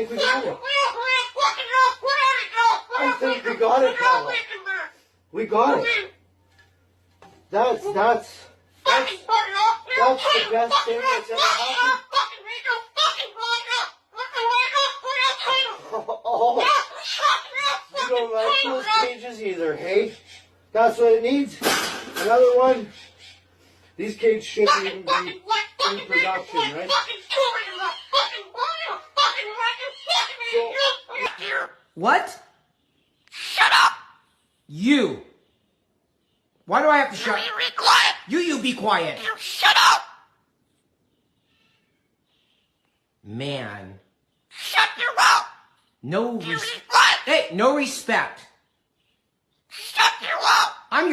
think we got it. I think we got it, Paula. We got it. That's the best thing that's ever happened. Oh, you don't like those cages either, hey? That's what it needs. Another one. These cages shouldn't even be in production, right? What? Shut up! You. Why do I have to shut? You be quiet! You be quiet. You shut up! Man. Shut your mouth! No You be respect. quiet! Hey, no respect. Shut your mouth! I'm your